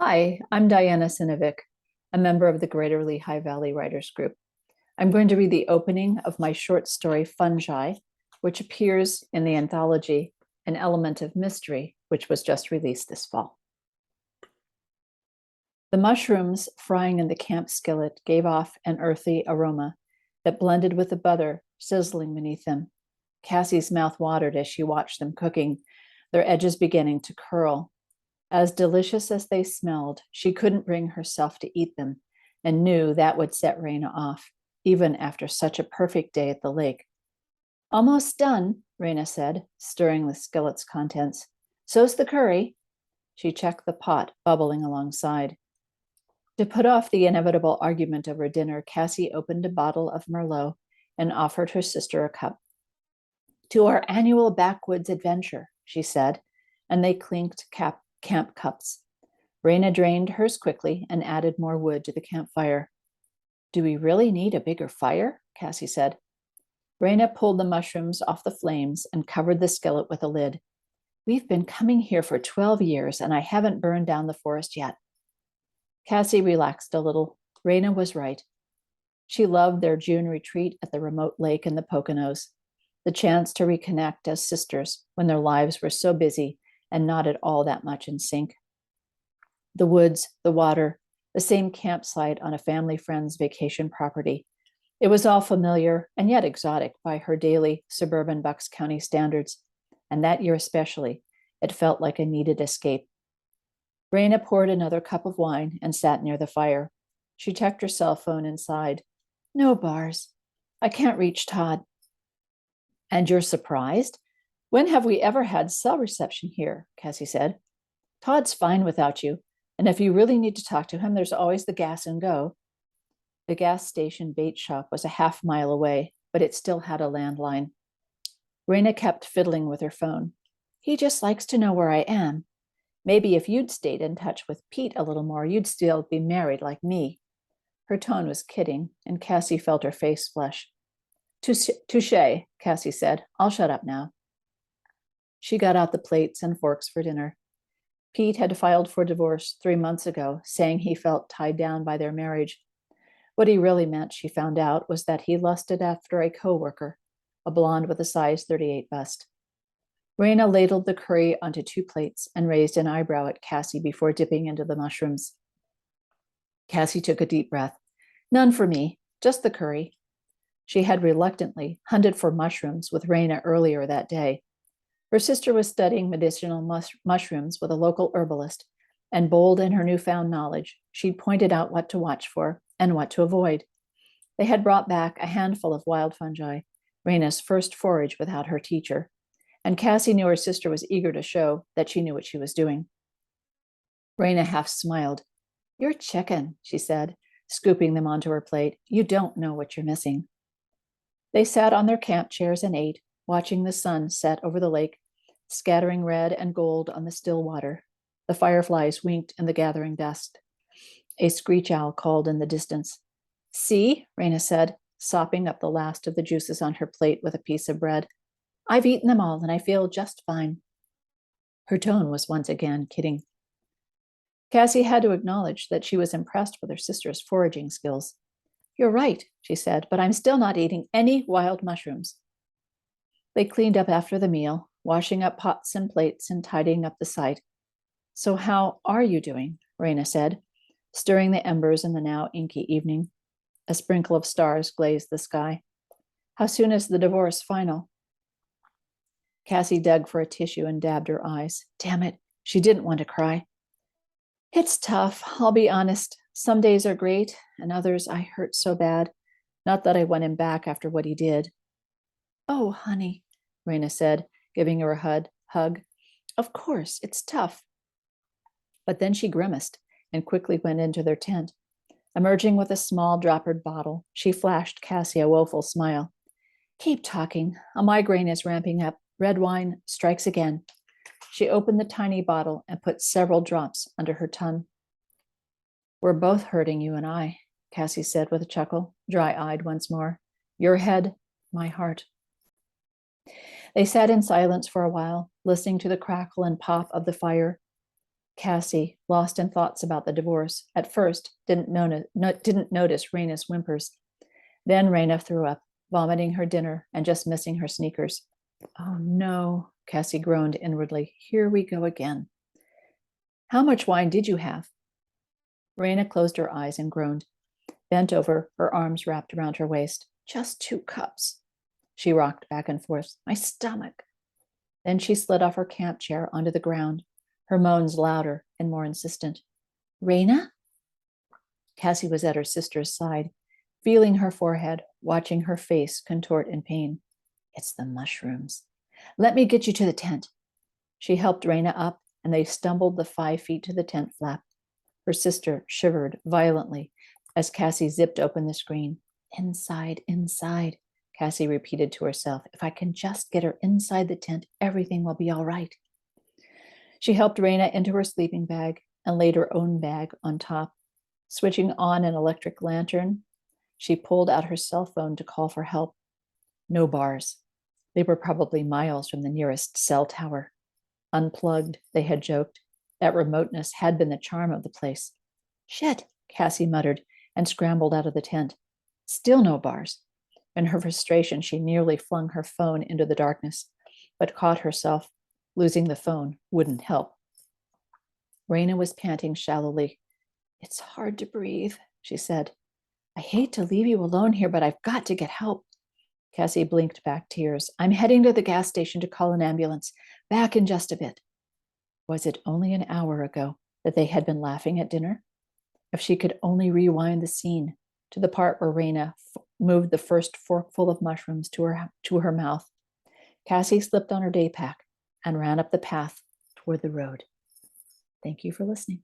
Hi, I'm Diana Sinovic, a member of the Greater Lehigh Valley Writers Group. I'm going to read the opening of my short story, Fungi, which appears in the anthology An Element of Mystery, which was just released this fall. The mushrooms frying in the camp skillet gave off an earthy aroma that blended with the butter sizzling beneath them. Cassie's mouth watered as she watched them cooking, their edges beginning to curl. As delicious as they smelled, she couldn't bring herself to eat them and knew that would set Raina off, even after such a perfect day at the lake. Almost done, Raina said, stirring the skillet's contents. So's the curry. She checked the pot bubbling alongside. To put off the inevitable argument over dinner, Cassie opened a bottle of Merlot and offered her sister a cup. To our annual backwoods adventure, she said, and they clinked camp cups. Raina drained hers quickly and added more wood to the campfire. Do we really need a bigger fire? Cassie said. Raina pulled the mushrooms off the flames and covered the skillet with a lid. We've been coming here for 12 years and I haven't burned down the forest yet. Cassie relaxed a little. Raina was right. She loved their June retreat at the remote lake in the Poconos, the chance to reconnect as sisters when their lives were so busy and not at all that much in sync. The woods, the water, the same campsite on a family friend's vacation property. It was all familiar and yet exotic by her daily suburban Bucks County standards. And that year especially, it felt like a needed escape. Raina poured another cup of wine and sat near the fire. She checked her cell phone and sighed. No bars. I can't reach Todd. And you're surprised? When have we ever had cell reception here? Cassie said. Todd's fine without you. And if you really need to talk to him, there's always the Gas and Go. The gas station bait shop was a half-mile away, but it still had a landline. Raina kept fiddling with her phone. He just likes to know where I am. Maybe if you'd stayed in touch with Pete a little more, you'd still be married like me. Her tone was kidding, and Cassie felt her face flush. Touche, Cassie said. I'll shut up now. She got out the plates and forks for dinner. Pete had filed for divorce 3 months ago, saying he felt tied down by their marriage. What he really meant, she found out, was that he lusted after a coworker, a blonde with a size 38 bust. Raina ladled the curry onto 2 plates and raised an eyebrow at Cassie before dipping into the mushrooms. Cassie took a deep breath. None for me, just the curry. She had reluctantly hunted for mushrooms with Raina earlier that day. Her sister was studying medicinal mushrooms with a local herbalist, and bold in her newfound knowledge, she pointed out what to watch for and what to avoid. They had brought back a handful of wild fungi, Raina's first forage without her teacher, and Cassie knew her sister was eager to show that she knew what she was doing. Raina half smiled. You're chicken, she said, scooping them onto her plate. You don't know what you're missing. They sat on their camp chairs and ate, watching the sun set over the lake, scattering red and gold on the still water. The fireflies winked in the gathering dusk. A screech owl called in the distance. See, Raina said, sopping up the last of the juices on her plate with a piece of bread. I've eaten them all and I feel just fine. Her tone was once again kidding. Cassie had to acknowledge that she was impressed with her sister's foraging skills. You're right, she said, but I'm still not eating any wild mushrooms. They cleaned up after the meal, washing up pots and plates and tidying up the site. So how are you doing? Raina said, stirring the embers in the now inky evening. A sprinkle of stars glazed the sky. How soon is the divorce final? Cassie dug for a tissue and dabbed her eyes. Damn it, she didn't want to cry. It's tough, I'll be honest. Some days are great, and others I hurt so bad. Not that I want him back after what he did. Oh, honey, Raina said, giving her a hug. Of course, it's tough. But then she grimaced and quickly went into their tent. Emerging with a small droppered bottle, she flashed Cassie a woeful smile. Keep talking. A migraine is ramping up. Red wine strikes again. She opened the tiny bottle and put several drops under her tongue. We're both hurting, you and I, Cassie said with a chuckle, dry-eyed once more. Your head, my heart. They sat in silence for a while, listening to the crackle and pop of the fire. Cassie, lost in thoughts about the divorce, at first didn't notice Raina's whimpers. Then Raina threw up, vomiting her dinner and just missing her sneakers. Oh no, Cassie groaned inwardly. Here we go again. How much wine did you have? Raina closed her eyes and groaned, bent over, her arms wrapped around her waist. Just 2 cups. She rocked back and forth. My stomach. Then she slid off her camp chair onto the ground, her moans louder and more insistent. Raina? Cassie was at her sister's side, feeling her forehead, watching her face contort in pain. It's the mushrooms. Let me get you to the tent. She helped Raina up, and they stumbled the 5 feet to the tent flap. Her sister shivered violently as Cassie zipped open the screen. Inside, inside, Cassie repeated to herself. If I can just get her inside the tent, everything will be all right. She helped Raina into her sleeping bag and laid her own bag on top. Switching on an electric lantern, she pulled out her cell phone to call for help. No bars. They were probably miles from the nearest cell tower. Unplugged, they had joked. That remoteness had been the charm of the place. Shit, Cassie muttered and scrambled out of the tent. Still no bars. In her frustration, she nearly flung her phone into the darkness, but caught herself. Losing the phone wouldn't help. Raina was panting shallowly. It's hard to breathe, she said. I hate to leave you alone here, but I've got to get help. Cassie blinked back tears. I'm heading to the gas station to call an ambulance. Back in just a bit. Was it only an hour ago that they had been laughing at dinner? If she could only rewind the scene to the part where Raina moved the first forkful of mushrooms to her mouth. Cassie slipped on her day pack and ran up the path toward the road. Thank you for listening.